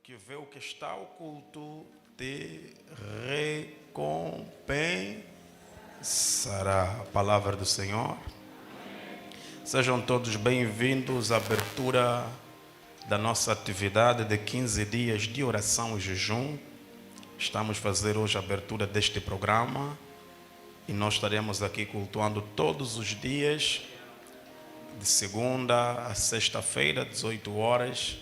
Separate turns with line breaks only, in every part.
que vê o que está oculto te recompensará. A palavra do Senhor. Sejam todos bem-vindos à abertura da nossa atividade de 15 dias de oração e jejum. Estamos a fazer hoje a abertura deste programa e nós estaremos aqui cultuando todos os dias, de segunda a sexta-feira, 18 horas,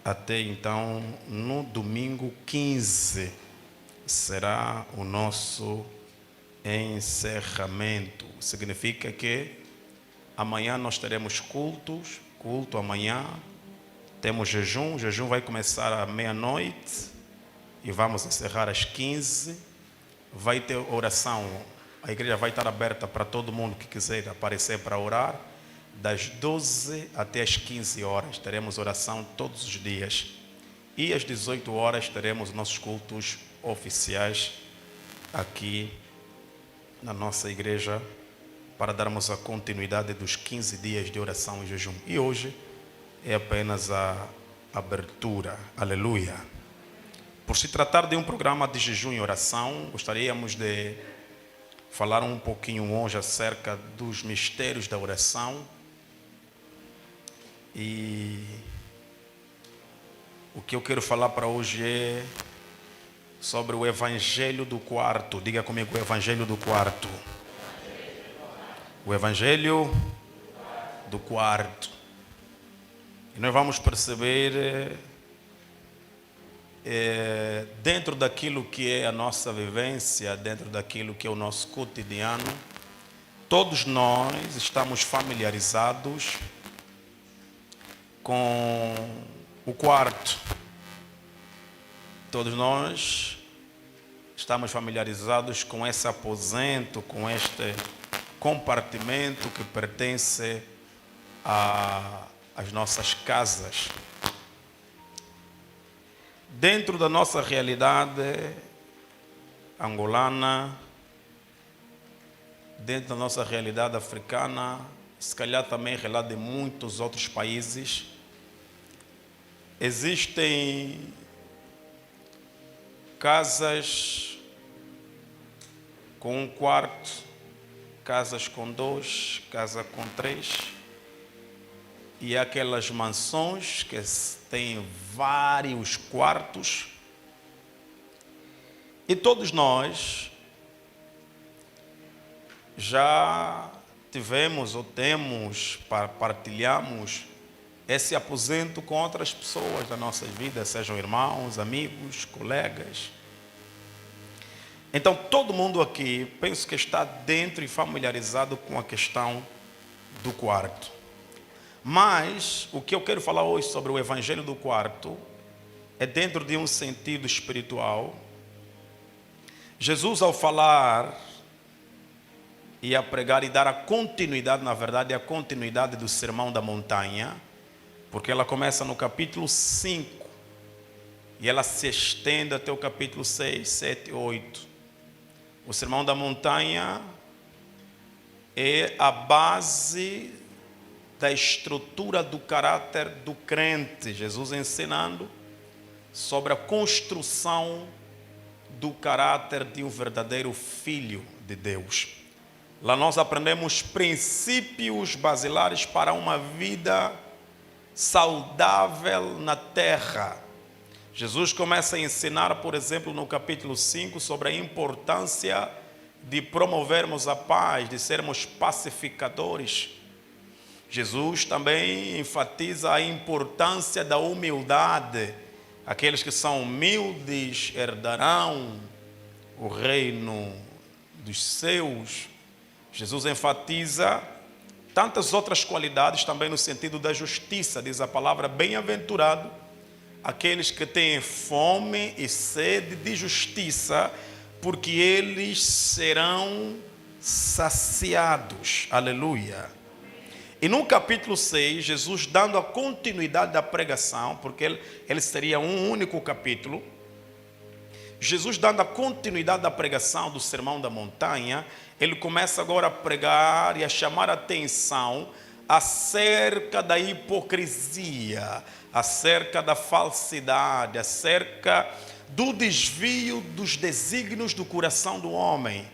até então, no domingo 15, será o nosso encerramento. Significa que amanhã nós teremos culto amanhã, temos jejum, o jejum vai começar à meia-noite e vamos encerrar às 15, vai ter oração, a igreja vai estar aberta para todo mundo que quiser aparecer para orar, das 12 até as 15 horas, teremos oração todos os dias. E às 18 horas teremos nossos cultos oficiais aqui na nossa igreja para darmos a continuidade dos 15 dias de oração e jejum. E hoje é apenas a abertura. Aleluia. Por se tratar de um programa de jejum e oração, gostaríamos de falar um pouquinho hoje acerca dos mistérios da oração. E o que eu quero falar para hoje é sobre o Evangelho do quarto. Diga comigo, o Evangelho do quarto. O Evangelho do quarto. E nós vamos perceber, dentro daquilo que é a nossa vivência, dentro daquilo que é o nosso cotidiano, todos nós estamos familiarizados com o quarto. Todos nós estamos familiarizados com esse aposento, com este compartimento que pertence às nossas casas. Dentro da nossa realidade angolana, dentro da nossa realidade africana, se calhar também relata de muitos outros países, existem casas com um quarto, casas com dois, casa com três, e aquelas mansões que têm vários quartos. E todos nós já tivemos ou temos, partilhamos esse aposento com outras pessoas da nossa vida, sejam irmãos, amigos, colegas. Então todo mundo aqui, penso que está dentro e familiarizado com a questão do quarto. Mas o que eu quero falar hoje sobre o Evangelho do quarto é dentro de um sentido espiritual. Jesus, ao falar e a pregar e dar a continuidade, na verdade, a continuidade do Sermão da Montanha, porque ela começa no capítulo 5 e ela se estende até o capítulo 6, 7, 8. O Sermão da Montanha é a base da estrutura do caráter do crente. Jesus ensinando sobre a construção do caráter de um verdadeiro filho de Deus. Lá nós aprendemos princípios basilares para uma vida saudável na terra. Jesus começa a ensinar, por exemplo, no capítulo 5, sobre a importância de promovermos a paz, de sermos pacificadores. Jesus também enfatiza a importância da humildade. Aqueles que são humildes herdarão o reino dos céus. Jesus enfatiza tantas outras qualidades também no sentido da justiça. Diz a palavra: bem-aventurado aqueles que têm fome e sede de justiça, porque eles serão saciados. Aleluia. E no capítulo 6, Jesus dando a continuidade da pregação, porque ele seria um único capítulo, Jesus dando a continuidade da pregação do Sermão da Montanha, ele começa agora a pregar e a chamar a atenção acerca da hipocrisia, acerca da falsidade, acerca do desvio dos desígnios do coração do homem.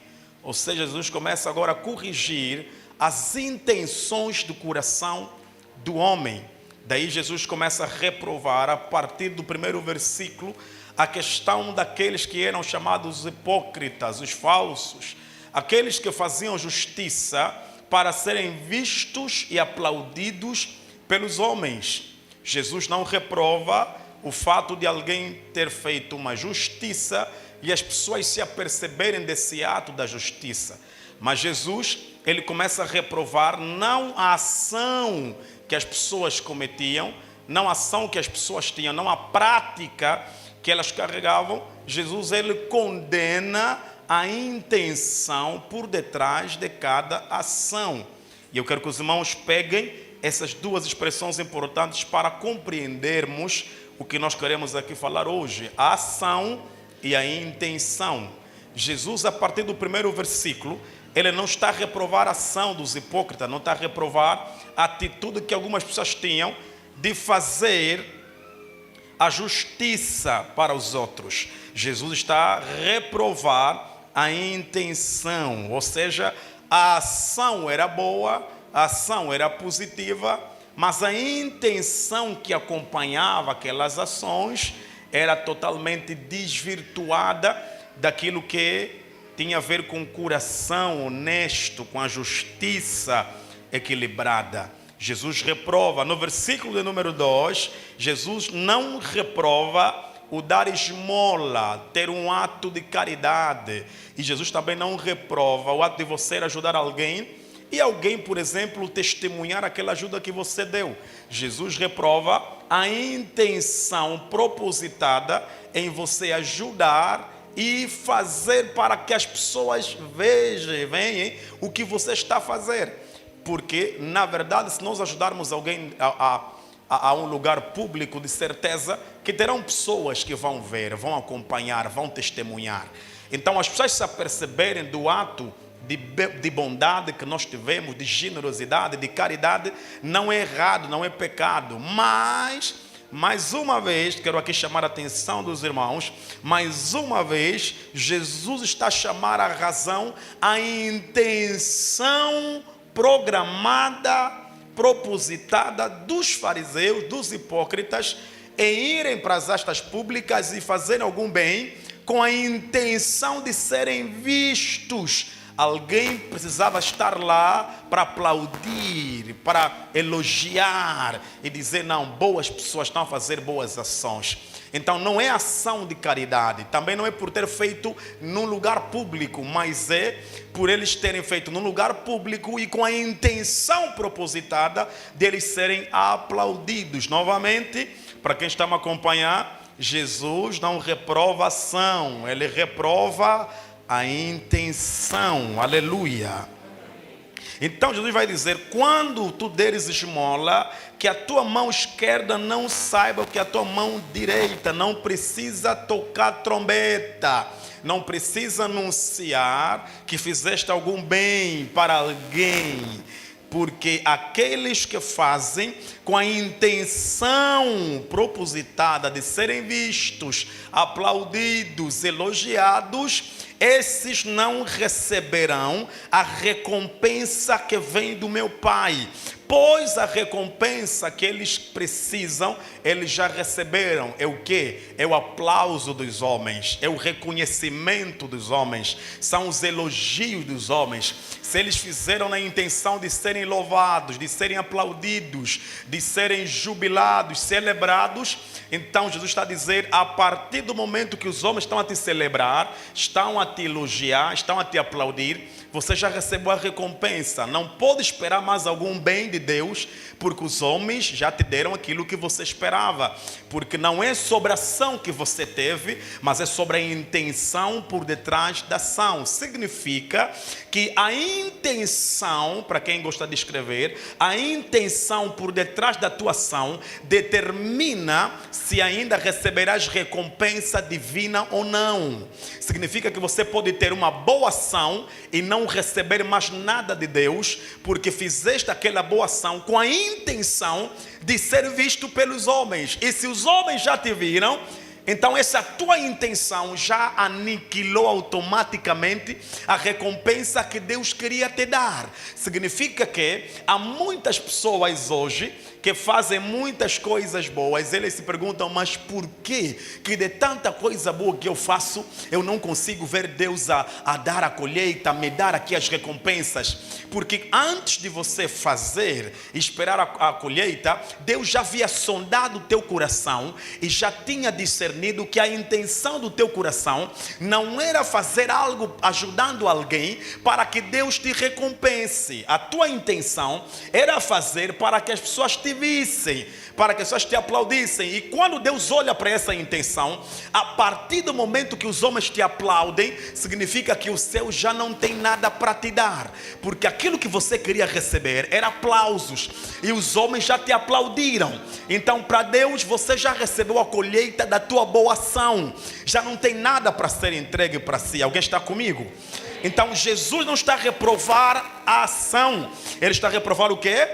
Ou seja, Jesus começa agora a corrigir as intenções do coração do homem. Daí Jesus começa a reprovar, a partir do primeiro versículo, a questão daqueles que eram chamados hipócritas, os falsos, aqueles que faziam justiça para serem vistos e aplaudidos pelos homens. Jesus não reprova o fato de alguém ter feito uma justiça e as pessoas se aperceberem desse ato da justiça. Mas Jesus, ele começa a reprovar não a ação que as pessoas cometiam, não a ação que as pessoas tinham, não a prática que elas carregavam. Jesus, ele condena a intenção por detrás de cada ação. E eu quero que os irmãos peguem essas duas expressões importantes para compreendermos o que nós queremos aqui falar hoje: a ação e a intenção. Jesus, a partir do primeiro versículo, ele não está a reprovar a ação dos hipócritas, não está a reprovar a atitude que algumas pessoas tinham de fazer a justiça para os outros. Jesus está a reprovar a intenção, ou seja, a ação era boa, a ação era positiva, mas a intenção que acompanhava aquelas ações era totalmente desvirtuada daquilo que tinha a ver com o coração honesto, com a justiça equilibrada. Jesus reprova, no versículo de número 2, Jesus não reprova o dar esmola, ter um ato de caridade. E Jesus também não reprova o ato de você ajudar alguém e alguém, por exemplo, testemunhar aquela ajuda que você deu. Jesus reprova a intenção propositada em você ajudar e fazer para que as pessoas vejam o que você está a fazer. Porque, na verdade, se nós ajudarmos alguém a um lugar público, de certeza que terão pessoas que vão ver, vão acompanhar, vão testemunhar. Então, as pessoas se aperceberem do ato de bondade que nós tivemos, de generosidade, de caridade, não é errado, não é pecado. Mas, mais uma vez, quero aqui chamar a atenção dos irmãos, mais uma vez, Jesus está a chamar a razão, a intenção programada, propositada dos fariseus, dos hipócritas, em irem para as astas públicas e fazerem algum bem, com a intenção de serem vistos. Alguém precisava estar lá para aplaudir, para elogiar e dizer: não, boas pessoas estão a fazer boas ações. Então não é ação de caridade, também não é por ter feito num lugar público, mas é por eles terem feito num lugar público e com a intenção propositada deles serem aplaudidos. Novamente, para quem está a me acompanhar, Jesus não reprova a ação, ele reprova a intenção. Aleluia. Então Jesus vai dizer: quando tu deres esmola, que a tua mão esquerda não saiba o que a tua mão direita. Não precisa tocar trombeta, não precisa anunciar que fizeste algum bem para alguém, porque aqueles que fazem com a intenção propositada de serem vistos, aplaudidos, elogiados, esses não receberão a recompensa que vem do meu Pai. Pois a recompensa que eles precisam, eles já receberam. É o quê? É o aplauso dos homens, é o reconhecimento dos homens, são os elogios dos homens. Se eles fizeram na intenção de serem louvados, de serem aplaudidos, de serem jubilados, celebrados, então Jesus está a dizer: a partir do momento que os homens estão a te celebrar, estão a te elogiar, estão a te aplaudir, você já recebeu a recompensa. Não pode esperar mais algum bem de Deus, porque os homens já te deram aquilo que você esperava. Porque não é sobre a ação que você teve, mas é sobre a intenção por detrás da ação. Significa que a intenção, para quem gosta de escrever, a intenção por detrás da tua ação determina se ainda receberás recompensa divina ou não. Significa que você pode ter uma boa ação e não receber mais nada de Deus, porque fizeste aquela boa ação com a intenção de ser visto pelos homens. E se os homens já te viram, então essa tua intenção já aniquilou automaticamente a recompensa que Deus queria te dar. Significa que há muitas pessoas hoje que fazem muitas coisas boas. Eles se perguntam, mas por que de tanta coisa boa que eu faço, eu não consigo ver Deus a dar a colheita, me dar aqui as recompensas? Porque antes de você fazer e esperar a colheita, Deus já havia sondado o teu coração e já tinha discernido que a intenção do teu coração não era fazer algo ajudando alguém para que Deus te recompense. A tua intenção era fazer para que as pessoas te vissem, para que as pessoas te aplaudissem. E quando Deus olha para essa intenção, a partir do momento que os homens te aplaudem, significa que o céu já não tem nada para te dar, porque aquilo que você queria receber era aplausos, e os homens já te aplaudiram. Então para Deus você já recebeu a colheita da tua boa ação, já não tem nada para ser entregue para si. Alguém está comigo? Então Jesus não está a reprovar a ação, Ele está a reprovar o quê?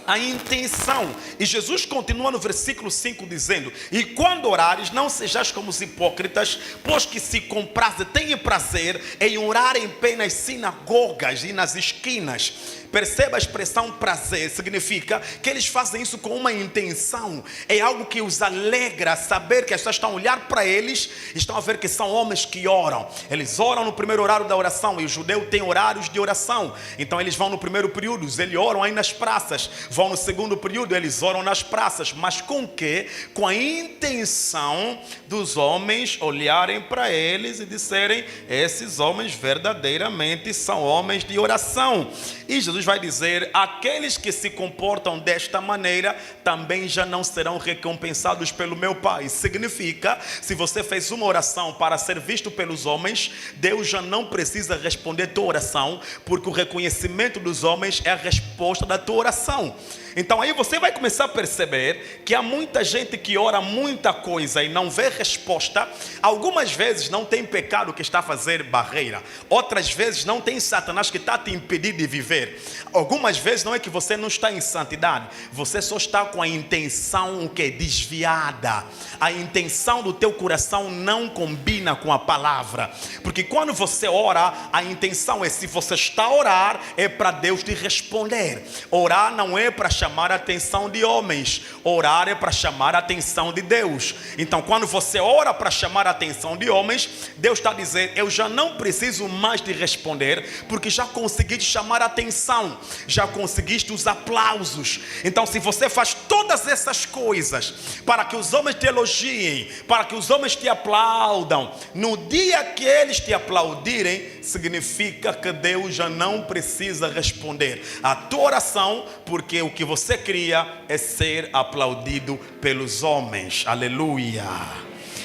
A intenção. E Jesus continua no versículo 5 dizendo: e quando orares, não sejais como os hipócritas, pois que se comprazem, têm prazer em orar em pé nas sinagogas e nas esquinas. Perceba a expressão prazer, significa que eles fazem isso com uma intenção. É algo que os alegra saber que as pessoas estão a olhar para eles, estão a ver que são homens que oram. Eles oram no primeiro horário da oração, e o judeu tem horários de oração. Então eles vão no primeiro período, eles oram aí nas praças. Vão no segundo período, eles oram nas praças. Mas com que? Com a intenção dos homens olharem para eles e disserem: esses homens verdadeiramente são homens de oração. E Jesus vai dizer: aqueles que se comportam desta maneira também já não serão recompensados pelo meu Pai. Significa, se você fez uma oração para ser visto pelos homens, Deus já não precisa responder tua oração, porque o reconhecimento dos homens é a resposta da tua oração. Então aí você vai começar a perceber que há muita gente que ora muita coisa e não vê resposta. Algumas vezes não tem pecado que está a fazer barreira, outras vezes não tem Satanás que está a te impedir de viver. Algumas vezes não é que você não está em santidade, você só está com a intenção o que? Desviada. A intenção do teu coração não combina com a palavra. Porque quando você ora, a intenção é, se você está a orar, é para Deus te responder. Orar não é para chamar a atenção de homens, orar é para chamar a atenção de Deus. Então quando você ora para chamar a atenção de homens, Deus está a dizer: eu já não preciso mais te responder, porque já consegui te chamar a atenção, já conseguiste os aplausos. Então se você faz todas essas coisas para que os homens te elogiem, para que os homens te aplaudam, no dia que eles te aplaudirem, significa que Deus já não precisa responder a tua oração, porque o que você queria é ser aplaudido pelos homens. Aleluia.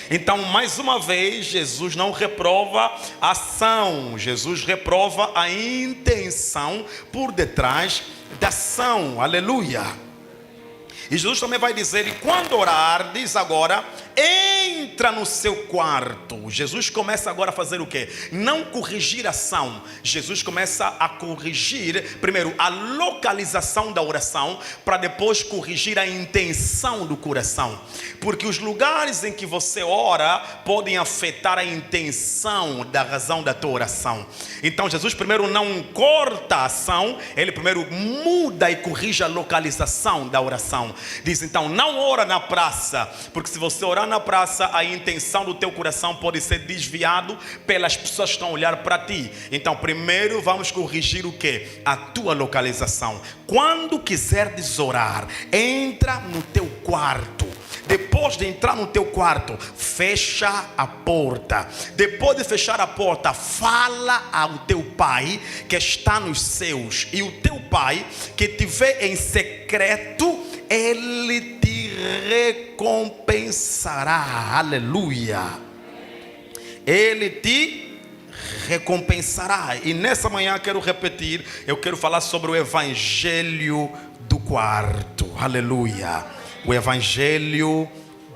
Então, mais uma vez, Jesus não reprova a ação, Jesus reprova a intenção por detrás da ação. Aleluia. E Jesus também vai dizer: e quando orar, diz agora, entra no seu quarto. Jesus começa agora a fazer o quê? Não corrigir a ação. Jesus começa a corrigir primeiro a localização da oração, para depois corrigir a intenção do coração. Porque os lugares em que você ora podem afetar a intenção da razão da tua oração. Então Jesus primeiro não corta a ação, ele primeiro muda e corrige a localização da oração. Diz então: não ora na praça, porque se você orar na praça, a intenção do teu coração pode ser desviado pelas pessoas que estão a olhar para ti. Então primeiro vamos corrigir o quê? A tua localização. Quando quiseres orar, entra no teu quarto. Depois de entrar no teu quarto, fecha a porta. Depois de fechar a porta, fala ao teu pai que está nos céus. E o teu pai que te vê em secreto, ele te recompensará. Aleluia. Ele te recompensará. E nessa manhã quero repetir, eu quero falar sobre o evangelho do quarto. Aleluia. O evangelho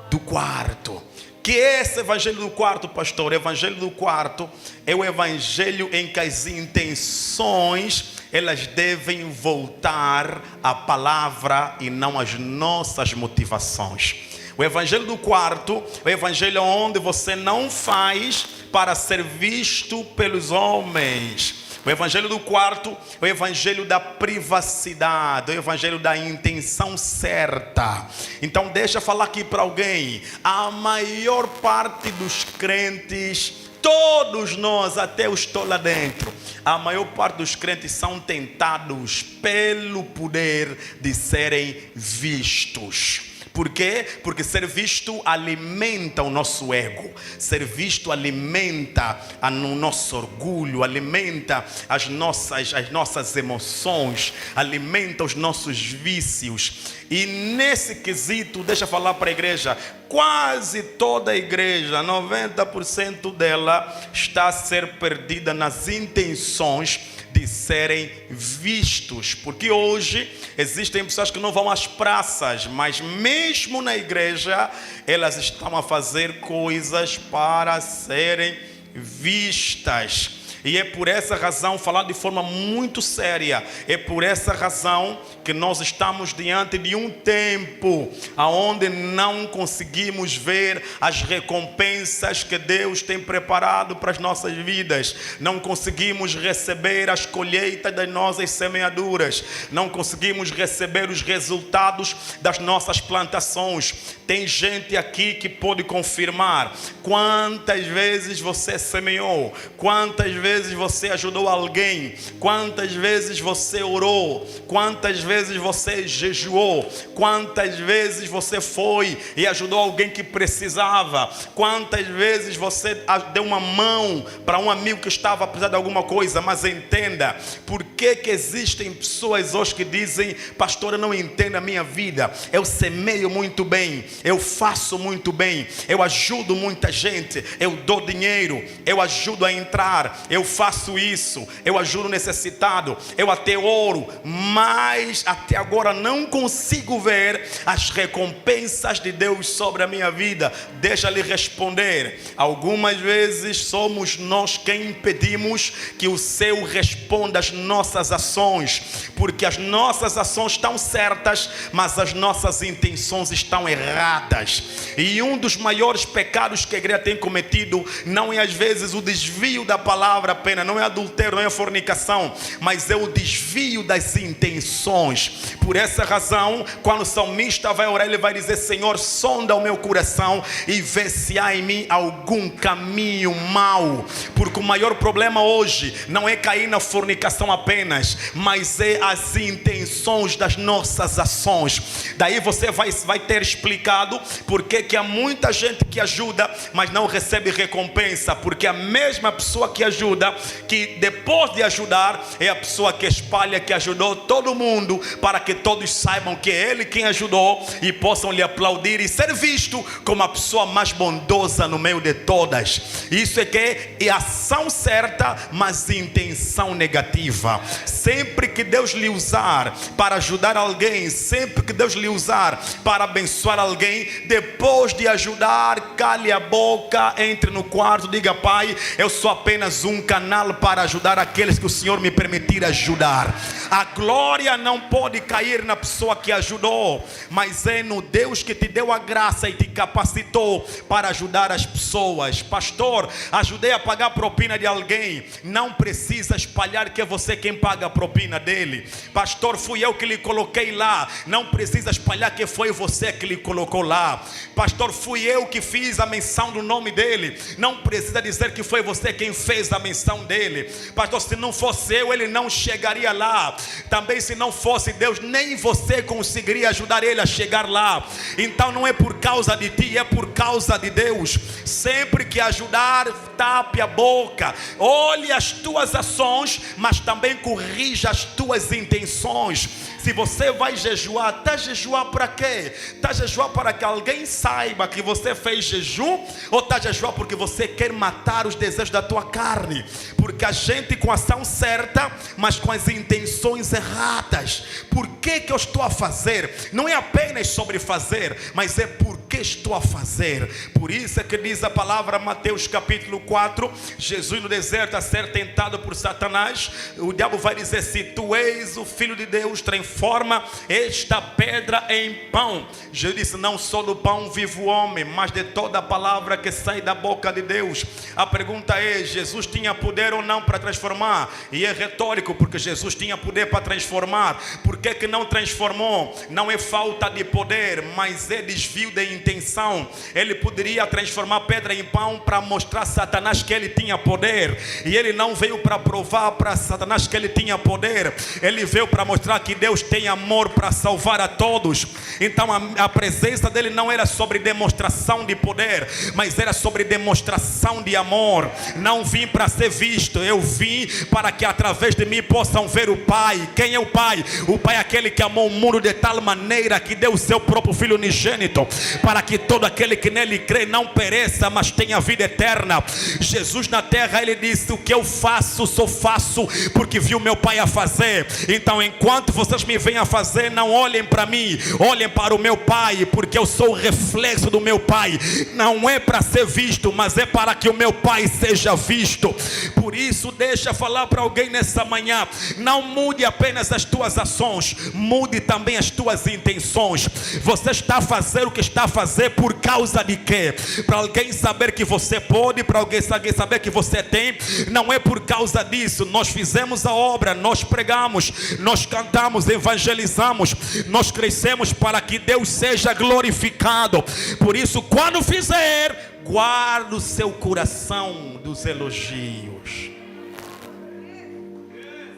do quarto. que é esse evangelho do quarto, pastor? O evangelho do quarto é o evangelho em que as intenções elas devem voltar à palavra e não às nossas motivações. O evangelho do quarto é o evangelho onde você não faz para ser visto pelos homens. O evangelho do quarto é o evangelho da privacidade, é o evangelho da intenção certa. Então deixa eu falar aqui para alguém. A maior parte dos crentes, todos nós, até eu estou lá dentro, a maior parte dos crentes são tentados pelo poder de serem vistos. Por quê? Porque ser visto alimenta o nosso ego. Ser visto alimenta o nosso orgulho, alimenta as nossas emoções, alimenta os nossos vícios. E nesse quesito, deixa eu falar para a igreja, quase toda a igreja, 90% dela está a ser perdida nas intenções de serem vistos, porque hoje existem pessoas que não vão às praças, mas mesmo na igreja elas estão a fazer coisas para serem vistas. E é por essa razão, falando de forma muito séria, é por essa razão que nós estamos diante de um tempo onde não conseguimos ver as recompensas que Deus tem preparado para as nossas vidas. Não conseguimos receber as colheitas das nossas semeaduras. Não conseguimos receber os resultados das nossas plantações. Tem gente aqui que pode confirmar quantas vezes você semeou, quantas vezes você ajudou alguém, quantas vezes você orou, quantas vezes você jejuou, quantas vezes você foi e ajudou alguém que precisava, quantas vezes você deu uma mão para um amigo que estava a precisar de alguma coisa. Mas entenda, por que existem pessoas hoje que dizem: pastor, eu não entendo a minha vida, eu semeio muito bem, eu faço muito bem, eu ajudo muita gente, eu dou dinheiro, eu ajudo a entrar, eu faço isso, eu ajudo o necessitado, eu até oro, mas até agora não consigo ver as recompensas de Deus sobre a minha vida. Deixa lhe responder. Algumas vezes somos nós quem impedimos que o céu responda às nossas ações, porque as nossas ações estão certas, mas as nossas intenções estão erradas. E um dos maiores pecados que a igreja tem cometido não é às vezes o desvio da palavra apenas, não é adultério, não é fornicação, mas é o desvio das intenções. Por essa razão, quando o salmista vai orar, ele vai dizer: Senhor, sonda o meu coração e vê se há em mim algum caminho mau. Porque o maior problema hoje não é cair na fornicação apenas, mas é as intenções das nossas ações. Daí você vai ter explicado porque que há muita gente que ajuda, mas não recebe recompensa, porque a mesma pessoa que ajuda, que depois de ajudar, é a pessoa que espalha que ajudou todo mundo, para que todos saibam que é ele quem ajudou e possam lhe aplaudir e ser visto como a pessoa mais bondosa no meio de todas. Isso é que é ação certa, mas intenção negativa. Sempre que Deus lhe usar para ajudar alguém, sempre que Deus lhe usar para abençoar alguém, depois de ajudar, cale a boca, entre no quarto, diga: Pai, eu sou apenas um canal para ajudar aqueles que o Senhor me permitir ajudar. A glória não pode cair na pessoa que ajudou, mas é no Deus que te deu a graça e te capacitou para ajudar as pessoas. Pastor, ajudei a pagar a propina de alguém. Não precisa espalhar que é você quem paga a propina dele. Pastor, fui eu que lhe coloquei lá. Não precisa espalhar que foi você que lhe colocou lá. Pastor, fui eu que fiz a menção do nome dele. Não precisa dizer que foi você quem fez a menção dele. Pastor, se não fosse eu, ele não chegaria lá. Também se não fosse Deus, nem você conseguiria ajudar ele a chegar lá. Então não é por causa de ti, é por causa de Deus. Sempre que ajudar, tape a boca. Olhe as tuas ações, mas também corrija as tuas intenções. Se você vai jejuar, está a jejuar para quê? Está a jejuar para que alguém saiba que você fez jejum? Ou está a jejuar porque você quer matar os desejos da tua carne? Porque a gente com a ação certa, mas com as intenções erradas. Por que eu estou a fazer? Não é apenas sobre fazer, mas é por que estou a fazer? Por isso é que diz a palavra, Mateus capítulo 4, Jesus no deserto a ser tentado por Satanás. O diabo vai dizer: se tu és o Filho de Deus, transforma esta pedra em pão. Jesus disse: não só do pão vive o homem, mas de toda a palavra que sai da boca de Deus. A pergunta é: Jesus tinha poder ou não para transformar? E é retórico, porque Jesus tinha poder para transformar. Por que não transformou? Não é falta de poder, mas é desvio de intenção. Ele poderia transformar pedra em pão para mostrar a Satanás que ele tinha poder, e ele não veio para provar para Satanás que ele tinha poder. Ele veio para mostrar que Deus tem amor para salvar a todos. Então a presença dele não era sobre demonstração de poder, mas era sobre demonstração de amor. Não vim para ser visto, eu vim para que através de mim possam ver o Pai. Quem é o Pai? O Pai é aquele que amou o mundo de tal maneira que deu o seu próprio Filho unigênito, para que todo aquele que nele crê não pereça, mas tenha vida eterna. Jesus na terra, ele disse: o que eu faço, só faço porque vi o meu Pai a fazer. Então enquanto vocês me veem a fazer, não olhem para mim, olhem para o meu Pai, porque eu sou o reflexo do meu Pai. Não é para ser visto, mas é para que o meu Pai seja visto. Por isso, deixa falar para alguém nessa manhã: não mude apenas as tuas ações, mude também as tuas intenções. Você está a fazer o que está a fazer por causa de quê? Para alguém saber que você pode, para alguém saber que você tem. Não é por causa disso. Nós fizemos a obra, nós pregamos, nós cantamos, evangelizamos, nós crescemos para que Deus seja glorificado. Por isso, quando fizer, guarde o seu coração dos elogios.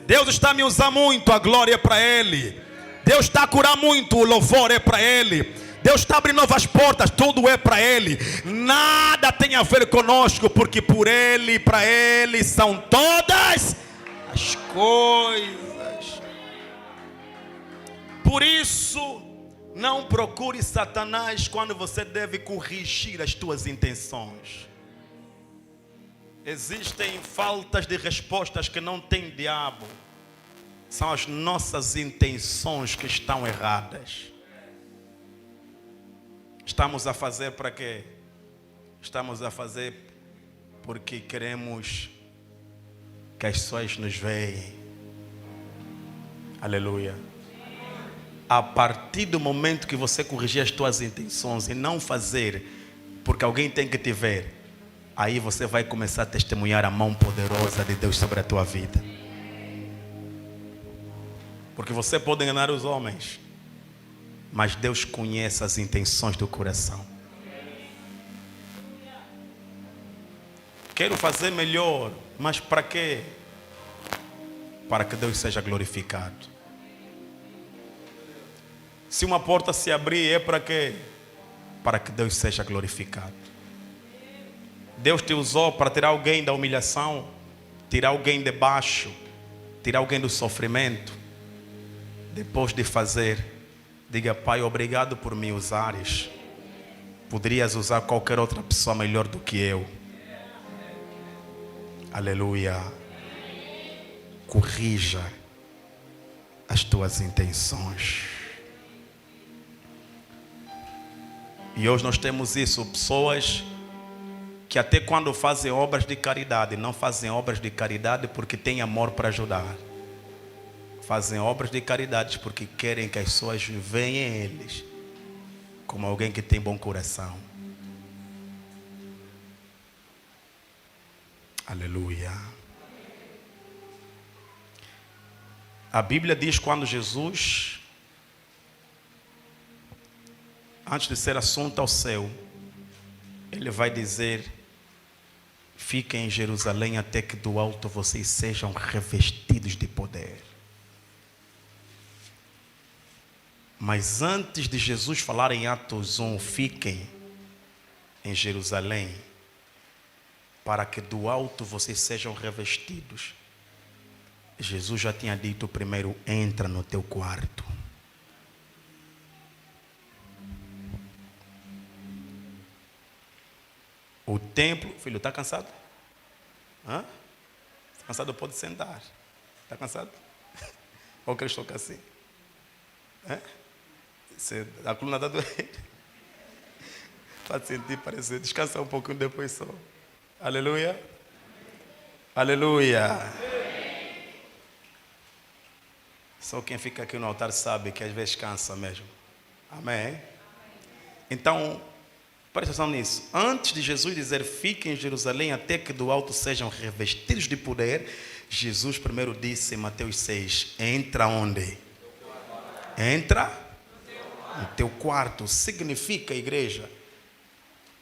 Deus está a me usar muito, a glória é para Ele. Deus está a curar muito, o louvor é para Ele. Deus está abrindo novas portas, tudo é para Ele. Nada tem a ver conosco, porque por Ele e para Ele são todas as coisas. Por isso, não procure Satanás quando você deve corrigir as tuas intenções. Existem faltas de respostas que não tem diabo. São as nossas intenções que estão erradas. Estamos a fazer para quê? Estamos a fazer porque queremos que as pessoas nos vejam. Aleluia. A partir do momento que você corrigir as tuas intenções e não fazer porque alguém tem que te ver, aí você vai começar a testemunhar a mão poderosa de Deus sobre a tua vida. Porque você pode enganar os homens, mas Deus conhece as intenções do coração. Quero fazer melhor, mas para quê? Para que Deus seja glorificado. Se uma porta se abrir, é para quê? Para que Deus seja glorificado. Deus te usou para tirar alguém da humilhação, tirar alguém de baixo, tirar alguém do sofrimento. Depois de fazer, diga: Pai, obrigado por me usares. Poderias usar qualquer outra pessoa melhor do que eu. Aleluia. Corrija as tuas intenções. E hoje nós temos isso, pessoas que até quando fazem obras de caridade, não fazem obras de caridade porque têm amor para ajudar. Fazem obras de caridade porque querem que as pessoas vejam eles como alguém que tem bom coração. Aleluia. A Bíblia diz quando Jesus, antes de ser assunto ao céu, Ele vai dizer: fiquem em Jerusalém até que do alto vocês sejam revestidos de poder. Mas antes de Jesus falar em Atos 1, fiquem em Jerusalém, para que do alto vocês sejam revestidos, Jesus já tinha dito primeiro: entra no teu quarto. O templo, filho, está cansado? Hã? Está cansado? Pode sentar. Está cansado? Ou queres tocar assim? A coluna está doendo. Está a sentir, parece. Descansa um pouquinho depois só. Aleluia. Aleluia. Só quem fica aqui no altar sabe que às vezes cansa mesmo. Amém? Então, presta atenção nisso. Antes de Jesus dizer, fiquem em Jerusalém até que do alto sejam revestidos de poder, Jesus primeiro disse em Mateus 6, entra onde? Entra no teu quarto. Significa, igreja,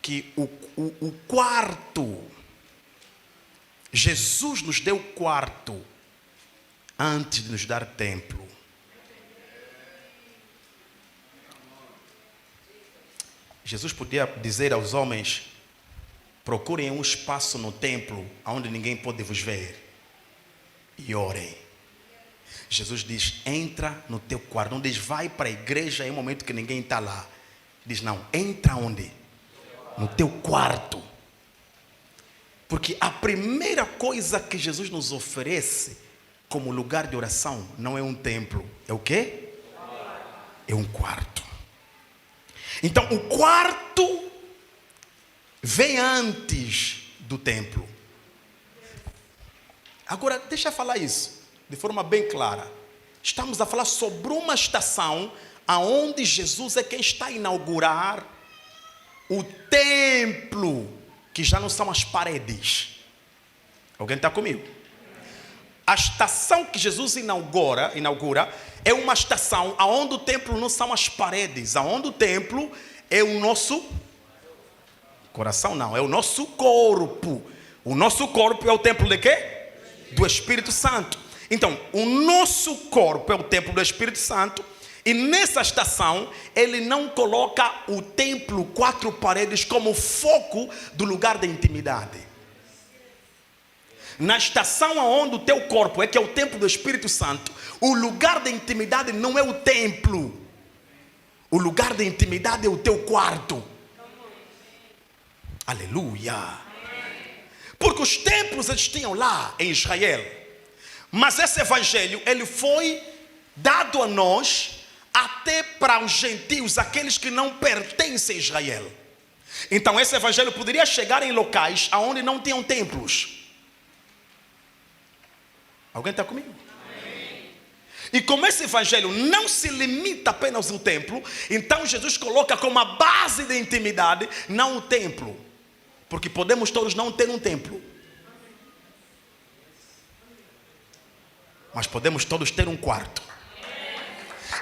que o quarto, Jesus nos deu quarto antes de nos dar templo. Jesus podia dizer aos homens, procurem um espaço no templo onde ninguém pode vos ver e orem. Jesus diz, entra no teu quarto. Não diz, vai para a igreja em um momento que ninguém está lá. Diz, não, entra onde? No teu quarto. Porque a primeira coisa que Jesus nos oferece como lugar de oração não é um templo. É o quê? É um quarto. Então o quarto vem antes do templo. Agora deixa eu falar isso de forma bem clara. Estamos a falar sobre uma estação aonde Jesus é quem está a inaugurar o templo, que já não são as paredes. Alguém está comigo? A estação que Jesus inaugura é uma estação aonde o templo não são as paredes, aonde o templo é o nosso coração, não, é o nosso corpo. O nosso corpo é o templo de quê? Do Espírito Santo. Então, o nosso corpo é o templo do Espírito Santo. E nessa estação, ele não coloca o templo, 4 paredes, como foco do lugar da intimidade. Na estação onde o teu corpo é, que é o templo do Espírito Santo, o lugar da intimidade não é o templo. O lugar da intimidade é o teu quarto. Aleluia. Porque os templos eles tinham lá em Israel. Mas esse evangelho, ele foi dado a nós até para os gentios, aqueles que não pertencem a Israel. Então esse evangelho poderia chegar em locais onde não tinham templos. Alguém está comigo? Amém. E como esse evangelho não se limita apenas ao templo, então Jesus coloca como a base da intimidade, não o templo. Porque podemos todos não ter um templo, mas podemos todos ter um quarto.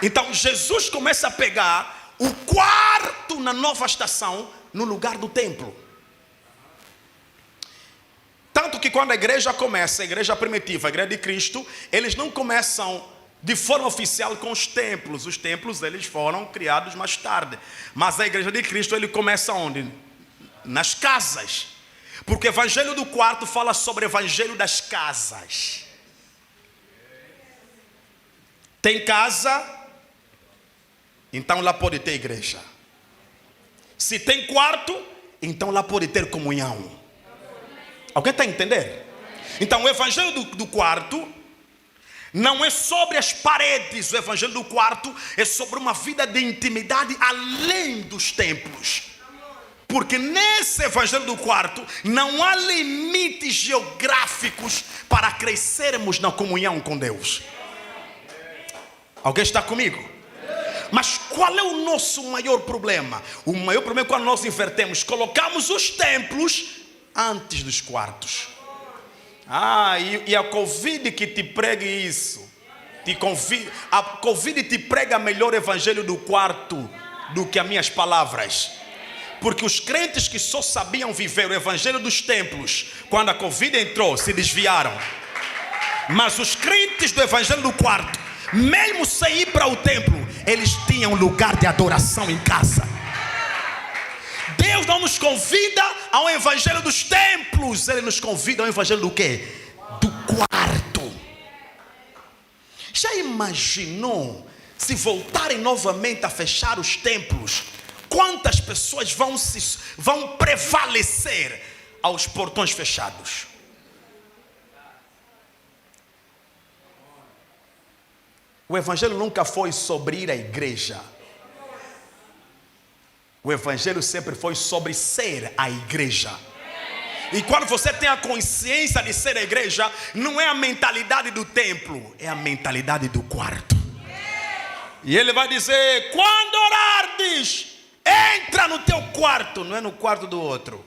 Então Jesus começa a pegar o quarto na nova estação, no lugar do templo. Tanto que quando a igreja começa, a igreja primitiva, a igreja de Cristo, eles não começam de forma oficial com os templos. Os templos eles foram criados mais tarde. Mas a igreja de Cristo, ele começa onde? Nas casas. Porque o evangelho do quarto fala sobre o evangelho das casas. Tem casa, então lá pode ter igreja. Se tem quarto, então lá pode ter comunhão. Alguém está a entender? Então o evangelho do quarto não é sobre as paredes. O evangelho do quarto é sobre uma vida de intimidade além dos templos. Porque nesse evangelho do quarto não há limites geográficos para crescermos na comunhão com Deus. Alguém está comigo? Mas qual é o nosso maior problema? O maior problema é quando nós invertemos, colocamos os templos antes dos quartos. E a Covid que te prega isso. A Covid te prega melhor o evangelho do quarto do que as minhas palavras. Porque os crentes que só sabiam viver o evangelho dos templos, quando a Covid entrou, se desviaram. Mas os crentes do evangelho do quarto, mesmo sem ir para o templo, eles tinham lugar de adoração em casa. Deus não nos convida ao evangelho dos templos, Ele nos convida ao evangelho do quê? Do quarto. Já imaginou se voltarem novamente a fechar os templos? Quantas pessoas vão prevalecer aos portões fechados? O evangelho nunca foi sobre ir à igreja. O evangelho sempre foi sobre ser a igreja. E quando você tem a consciência de ser a igreja, não é a mentalidade do templo, é a mentalidade do quarto. E ele vai dizer: quando orardes, entra no teu quarto. Não é no quarto do outro,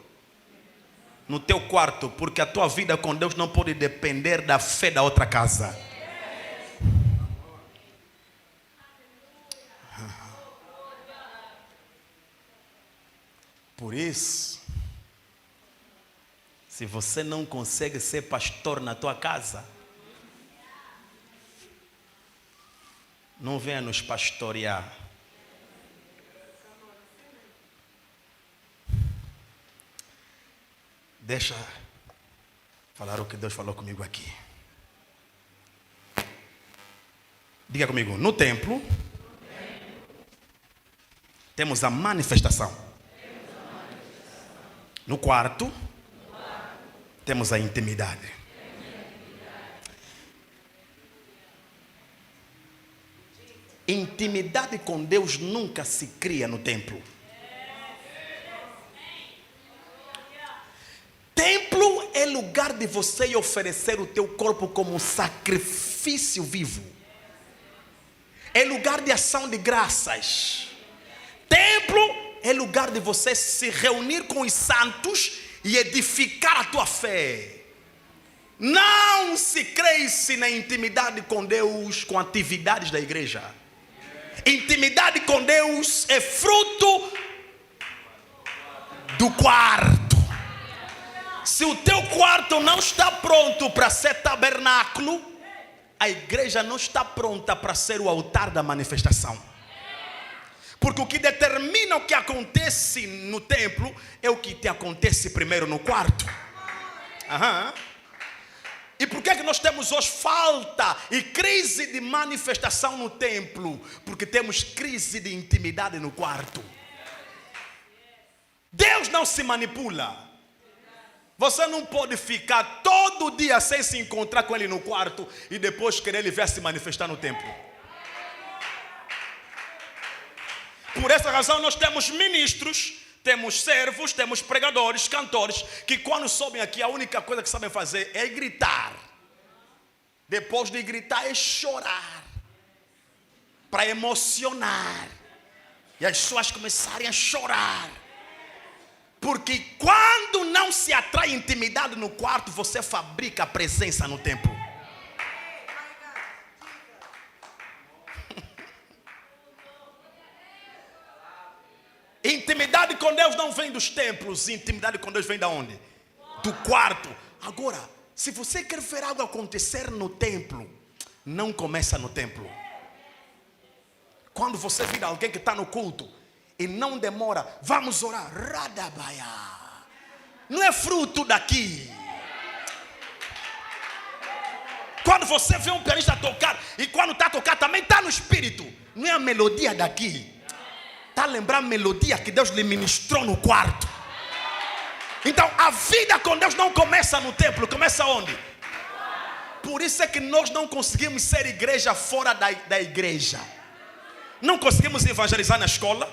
no teu quarto, porque a tua vida com Deus não pode depender da fé da outra casa. Por isso, se você não consegue ser pastor na tua casa, não venha nos pastorear. Deixa falar o que Deus falou comigo aqui. Diga comigo: no templo temos a manifestação. No quarto temos a intimidade. Intimidade com Deus nunca se cria no templo. Templo é lugar de você oferecer o teu corpo como sacrifício vivo. É lugar de ação de graças. Templo é lugar de você se reunir com os santos e edificar a tua fé. Não se cresce na intimidade com Deus com atividades da igreja. Intimidade com Deus é fruto do quarto. Se o teu quarto não está pronto para ser tabernáculo, a igreja não está pronta para ser o altar da manifestação. Porque o que determina o que acontece no templo é o que te acontece primeiro no quarto. E por que é que nós temos hoje falta e crise de manifestação no templo? Porque temos crise de intimidade no quarto. Deus não se manipula. Você não pode ficar todo dia sem se encontrar com Ele no quarto e depois querer Ele ver se manifestar no templo. Por essa razão nós temos ministros, temos servos, temos pregadores, cantores, que quando sobem aqui a única coisa que sabem fazer é gritar. Depois de gritar é chorar, para emocionar, e as pessoas começarem a chorar. Porque quando não se atrai intimidade no quarto, você fabrica a presença no templo. Intimidade com Deus não vem dos templos. Intimidade com Deus vem da onde? Do quarto. Agora, se você quer ver algo acontecer no templo, não começa no templo. Quando você vira alguém que está no culto e não demora, vamos orar, Radabaya, não é fruto daqui. Quando você vê um pianista tocar e quando está a tocar também está no espírito, não é a melodia daqui. Está a lembrar a melodia que Deus lhe ministrou no quarto. Então a vida com Deus não começa no templo, começa onde? Por isso é que nós não conseguimos ser igreja fora da igreja. Não conseguimos evangelizar na escola,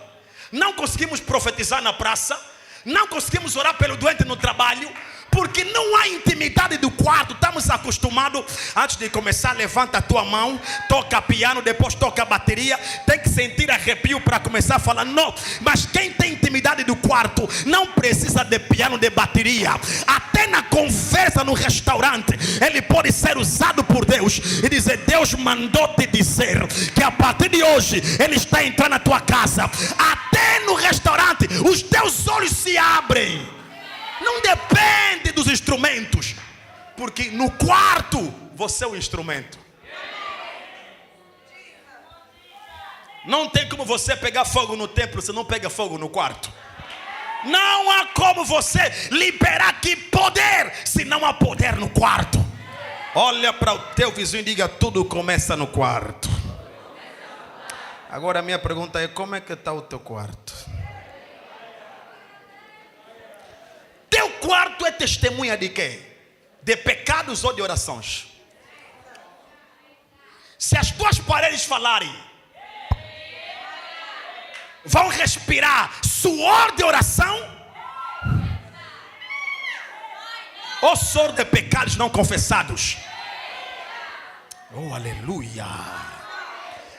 não conseguimos profetizar na praça, não conseguimos orar pelo doente no trabalho, porque não há intimidade do quarto. Estamos acostumados, antes de começar, levanta a tua mão, toca piano, depois toca bateria, tem que sentir arrepio para começar a falar. Não, mas quem tem intimidade do quarto não precisa de piano, de bateria. Até na conversa no restaurante, ele pode ser usado por Deus e dizer: Deus mandou te dizer que a partir de hoje Ele está entrando na tua casa. Até no restaurante os teus olhos se abrem. Não depende dos instrumentos, porque no quarto você é o instrumento. Não tem como você pegar fogo no templo se não pega fogo no quarto. Não há como você liberar aqui poder se não há poder no quarto. Olha para o teu vizinho e diga: tudo começa no quarto. Agora a minha pergunta é: como é que está o teu quarto? Teu quarto é testemunha de quê? De pecados ou de orações? Se as tuas paredes falarem, vão respirar suor de oração ou suor de pecados não confessados. Oh, aleluia.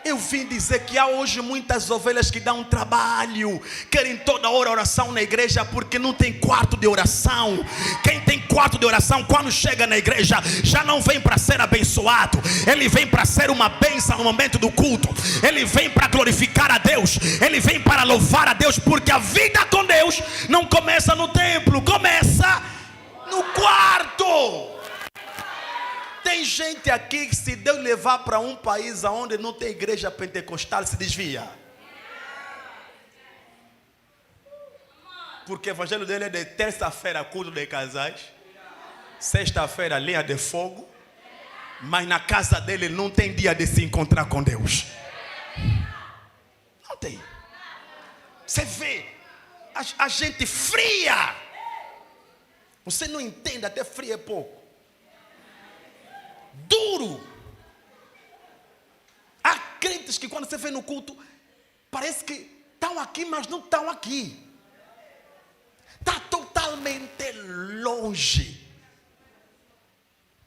Eu vim dizer que há hoje muitas ovelhas que dão trabalho, querem toda hora oração na igreja porque não tem quarto de oração. Quem tem quarto de oração, quando chega na igreja, já não vem para ser abençoado, ele vem para ser uma bênção no momento do culto, ele vem para glorificar a Deus, ele vem para louvar a Deus, porque a vida com Deus não começa no templo, começa no quarto. Tem gente aqui que, se Deus levar para um país onde não tem igreja pentecostal, se desvia. Porque o evangelho dele é de terça-feira culto de casais, sexta-feira linha de fogo, mas na casa dele não tem dia de se encontrar com Deus. Não tem. Você vê a gente fria. Você não entende, até frio é pouco. Duro. Há crentes que quando você vê no culto, parece que estão aqui, mas não estão aqui. Está totalmente longe.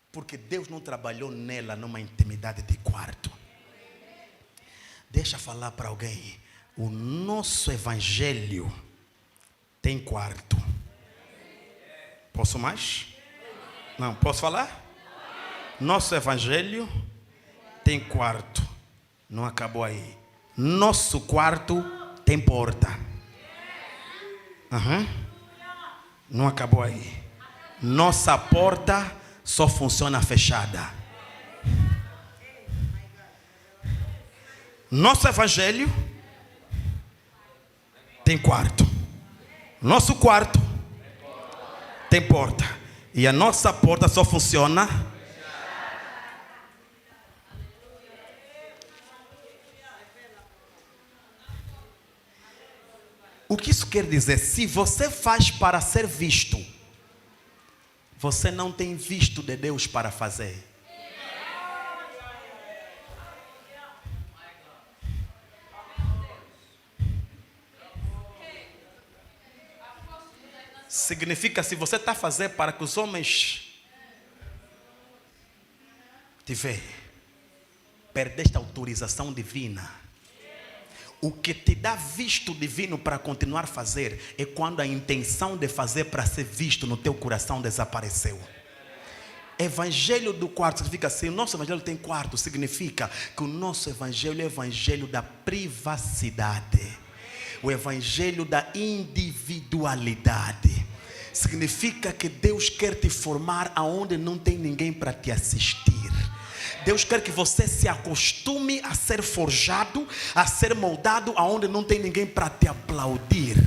Porque Deus não trabalhou nela numa intimidade de quarto. Deixa eu falar para alguém. O nosso evangelho tem quarto. Posso mais? Não, posso falar? Nosso evangelho tem quarto. Não acabou aí. Nosso quarto tem porta. Não acabou aí. Nossa porta só funciona fechada. Nosso evangelho tem quarto. Nosso quarto tem porta. E a nossa porta só funciona. O que isso quer dizer? Se você faz para ser visto, você não tem visto de Deus para fazer. Significa, se você está fazendo para que os homens te vejam, perdeste a autorização divina. O que te dá visto divino para continuar a fazer é quando a intenção de fazer para ser visto no teu coração desapareceu. Evangelho do quarto significa assim. O nosso evangelho tem quarto, significa que o nosso evangelho é o evangelho da privacidade, o evangelho da individualidade. Significa que Deus quer te formar aonde não tem ninguém para te assistir. Deus quer que você se acostume a ser forjado, a ser moldado aonde não tem ninguém para te aplaudir.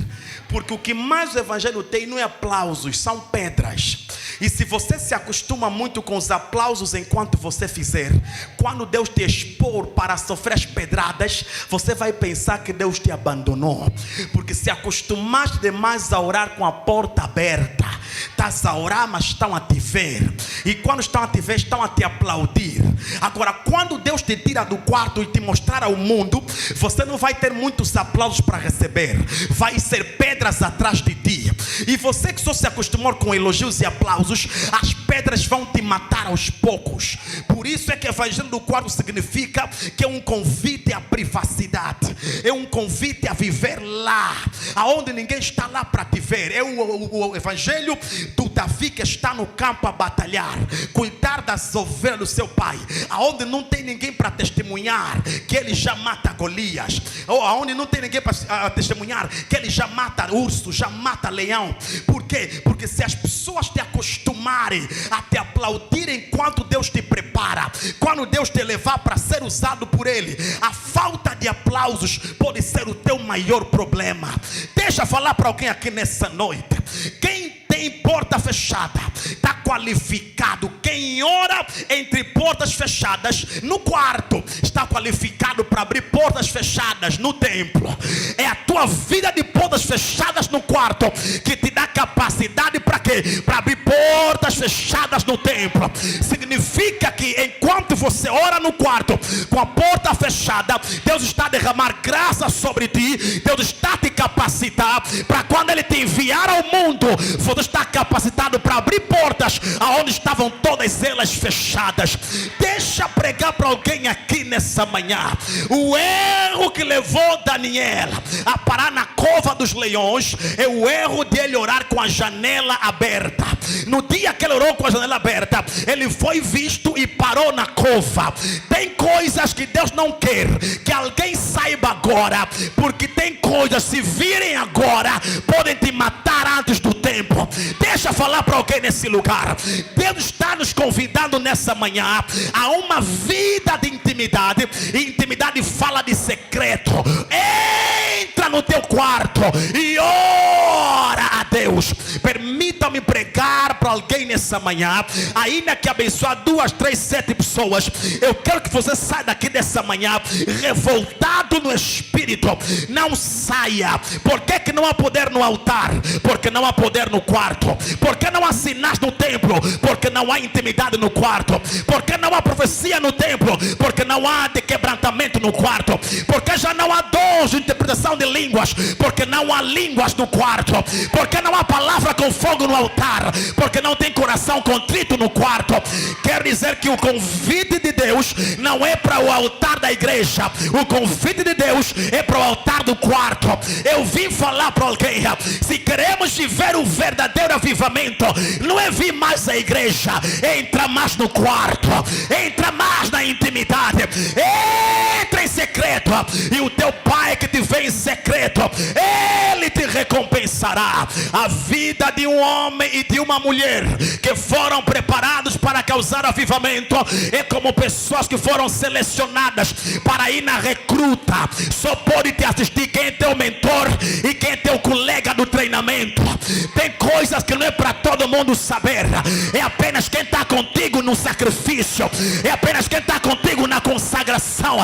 Porque o que mais o evangelho tem não é aplausos, são pedras. E se você se acostuma muito com os aplausos enquanto você fizer, quando Deus te expor para sofrer as pedradas, você vai pensar que Deus te abandonou. Porque se acostumaste demais a orar com a porta aberta, estás a orar, mas estão a te ver. E quando estão a te ver, estão a te aplaudir. Agora, quando Deus te tira do quarto e te mostrar ao mundo, você não vai ter muitos aplausos para receber. Vai ser pedras atrás de ti. E você que só se acostumou com elogios e aplausos, as pedras vão te matar aos poucos. Por isso é que o evangelho do quarto significa que é um convite à privacidade. É um convite a viver lá, aonde ninguém está lá para te ver. É o evangelho do Davi que está no campo a batalhar, cuidar das ovelhas do seu pai, aonde não tem ninguém para testemunhar que ele já mata Golias, ou aonde não tem ninguém para testemunhar que ele já mata urso, já mata leão. Por quê? Porque se as pessoas te acostumarem a te aplaudir enquanto Deus te prepara, quando Deus te levar para ser usado por Ele, a falta de aplausos pode ser o teu maior problema. Deixa eu falar para alguém aqui nessa noite. Quem tem porta fechada está qualificado. Quem ora entre portas fechadas no quarto está qualificado para abrir portas fechadas no templo. É a tua vida de portas fechadas no quarto que te dá capacidade para quê? Para abrir portas fechadas no templo. Significa que enquanto você ora no quarto com a porta fechada, Deus está a derramar graça sobre ti. Deus está a te capacitar para quando Ele te enviar ao mundo, você está capacitado para abrir portas aonde estavam todas elas fechadas. Deixa pregar para alguém aqui nessa manhã. O erro que levou Daniel a parar na cova dos leões é o erro de ele orar com a janela aberta. No dia que ele orou com a janela aberta, ele foi visto e parou na cova. Tem coisas que Deus não quer que alguém saiba agora, porque tem coisas, se virem agora, podem te matar antes do tempo. Deixa falar para alguém nesse lugar. Deus está nos convidando nessa manhã a uma vida de intimidade. E intimidade fala de secreto. Entra no teu quarto e ora a Deus. Permita-me pregar para alguém nessa manhã, ainda que abençoar 2, 3, 7 pessoas. Eu quero que você saia daqui dessa manhã revoltado no espírito. Não saia. Por que não há poder no altar? Porque não há poder no quarto. Por que não há sinais no templo? Porque não há intimidade no quarto. Por que não há profecia no templo? Porque não há de quebrantamento no quarto. Porque já não há dons de interpretação de línguas? Porque não há línguas no quarto. Porque não há palavra com fogo no altar? Porque não tem coração contrito no quarto. Quer dizer que o convite de Deus não é para o altar da igreja. O convite de Deus é para o altar do quarto. Eu vim falar para alguém: se queremos viver o verdadeiro avivamento, não é vir mais à igreja, entra mais no quarto, entra mais na intimidade, entra em secreto, e o teu pai que te vê em secreto, ele te recompensará. A vida de um homem e de uma mulher que foram preparados para causar avivamento é como pessoas que foram selecionadas para ir na recruta. Só pode te assistir quem é teu mentor e quem é teu colega do treinamento. Tem coisas que não é para todo mundo saber. É apenas quem está contigo no sacrifício, é apenas quem está contigo na consagração.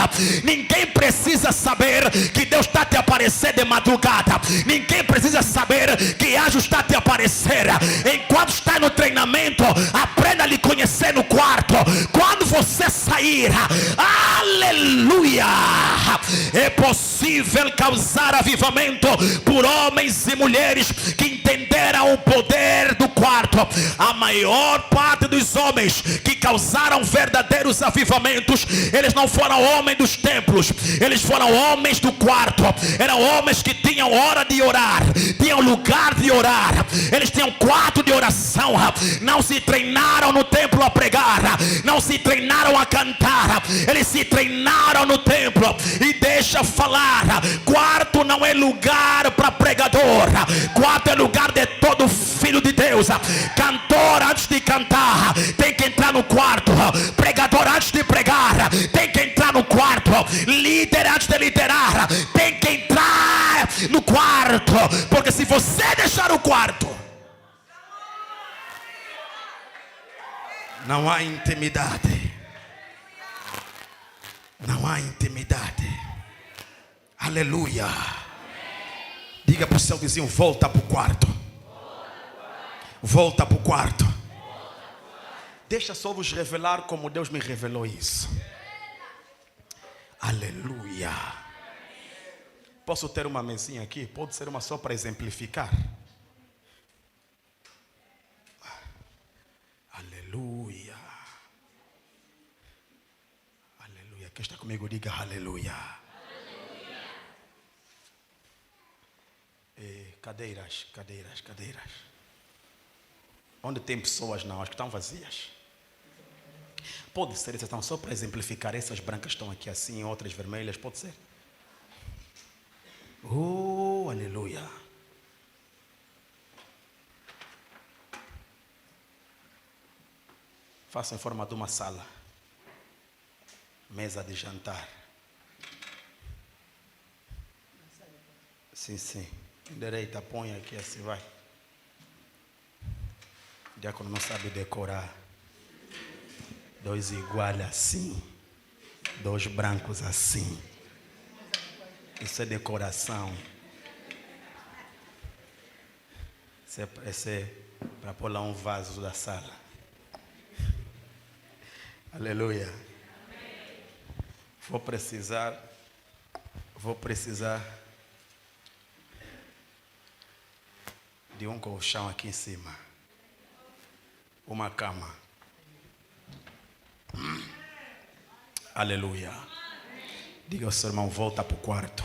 Ninguém precisa saber que Deus está te aparecer de madrugada. Ninguém precisa saber que anjo está te aparecer. Enquanto está no treinamento, aprenda a lhe conhecer no quarto. Quando você sair, aleluia, é possível causar avivamento por homens e mulheres que entenderam o poder do quarto. A maior parte dos homens que causaram verdadeiros avivamentos, eles não foram homens dos templos, eles foram homens do quarto. Eram homens que tinham hora de orar, tinham lugar de orar, eles tinham quarto de oração. Não se treinaram no templo a pregar, não se treinaram a cantar, eles se treinaram no templo. E deixa falar, quarto não é lugar para pregador, quarto é lugar de todo filho de Deus. Cantor antes de cantar tem que entrar no quarto, pregador antes de pregar tem que entrar no quarto, líder antes de liderar tem que entrar no quarto. Porque se você deixar o quarto, não há intimidade. Não há intimidade. Aleluia. Diga para o seu vizinho: volta para o quarto. Volta para o quarto. Deixa só vos revelar como Deus me revelou isso. Aleluia. Posso ter uma mesinha aqui? Pode ser uma só para exemplificar. Aleluia. Aleluia. Quem está comigo, diga aleluia. Cadeiras. Onde tem pessoas não, acho que estão vazias. Pode ser, estão só para exemplificar. Essas brancas estão aqui assim, outras vermelhas, pode ser. Oh, aleluia. Faça em forma de uma sala. Mesa de jantar. Sim. Direita, põe aqui assim, vai. O diácono não sabe decorar. 2 iguais assim. 2 brancos assim. Isso é decoração. Isso é para pôr lá um vaso da sala. Aleluia. Vou precisar de um colchão aqui em cima. Uma cama. Aleluia. Diga ao seu irmão, volta para o quarto.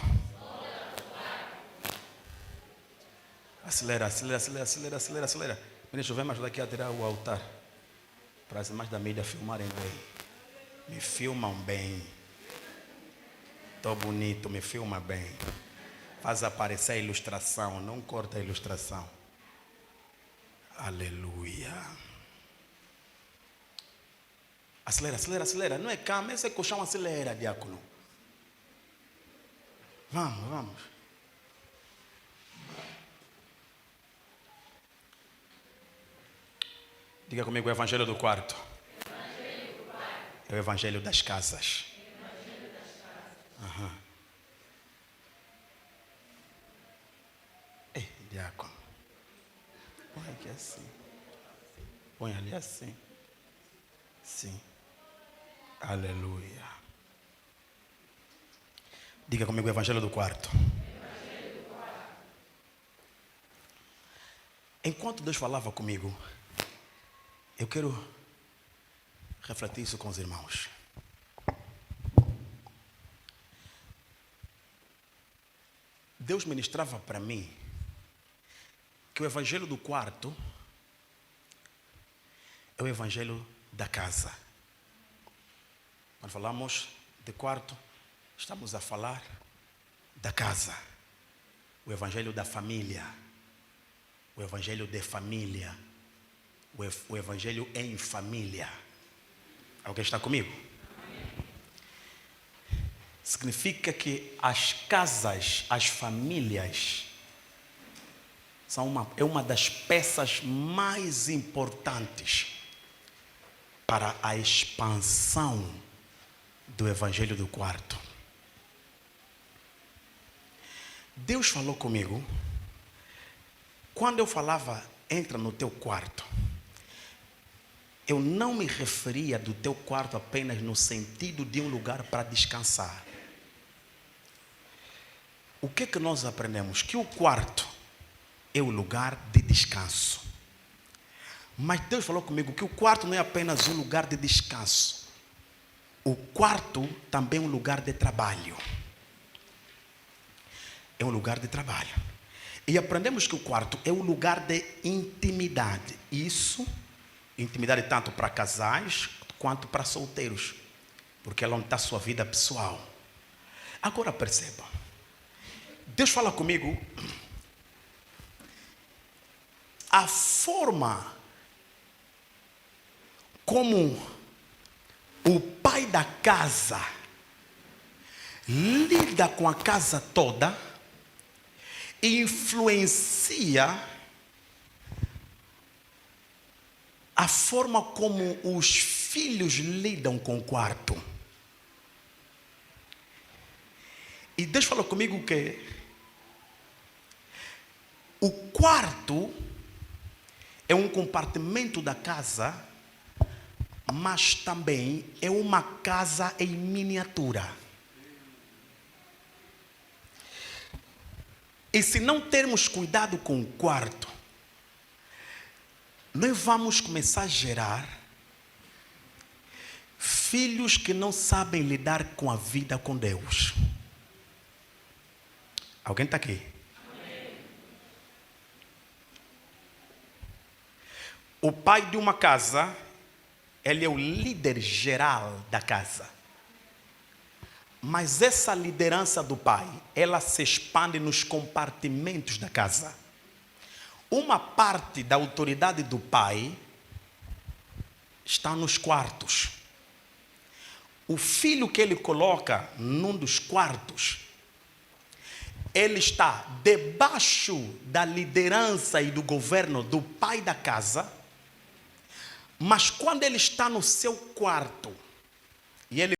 Acelera. Ministro, vem me ajudar aqui a tirar o altar. Para as irmãs da mídia filmarem bem. Me filmam bem. Estou bonito, me filma bem. Faz aparecer a ilustração, não corta a ilustração. Aleluia. Acelera. Não é cama, esse é colchão, acelera, diácono. Vamos. Diga comigo, o evangelho do quarto. É o evangelho das casas. Ei, diácono. Põe aqui assim. Põe ali assim. Sim. Aleluia. Diga comigo o evangelho do quarto. Enquanto Deus falava comigo, eu quero refletir isso com os irmãos. Deus ministrava para mim que o evangelho do quarto é o evangelho da casa. Quando falamos de quarto, estamos a falar da casa. O evangelho da família. O evangelho de família. O evangelho em família. Alguém está comigo? Significa que as casas, as famílias, é uma das peças mais importantes para a expansão do evangelho do quarto. Deus falou comigo, quando eu falava, entra no teu quarto, eu não me referia do teu quarto apenas no sentido de um lugar para descansar. O que é que nós aprendemos? Que o quarto é o lugar de descanso. Mas Deus falou comigo que o quarto não é apenas um lugar de descanso. O quarto também é um lugar de trabalho. É um lugar de trabalho. E aprendemos que o quarto é um lugar de intimidade. Isso, intimidade tanto para casais quanto para solteiros. Porque é onde está a sua vida pessoal. Agora percebam. Deus fala comigo. A forma como o pai da casa lida com a casa toda influencia a forma como os filhos lidam com o quarto. E Deus falou comigo que o quarto é um compartimento da casa, mas também é uma casa em miniatura. E se não termos cuidado com o quarto, nós vamos começar a gerar filhos que não sabem lidar com a vida com Deus. Alguém está aqui? O pai de uma casa, ele é o líder geral da casa. Mas essa liderança do pai, ela se expande nos compartimentos da casa. Uma parte da autoridade do pai está nos quartos. O filho que ele coloca num dos quartos, ele está debaixo da liderança e do governo do pai da casa, Mas quando ele está no seu quarto e ele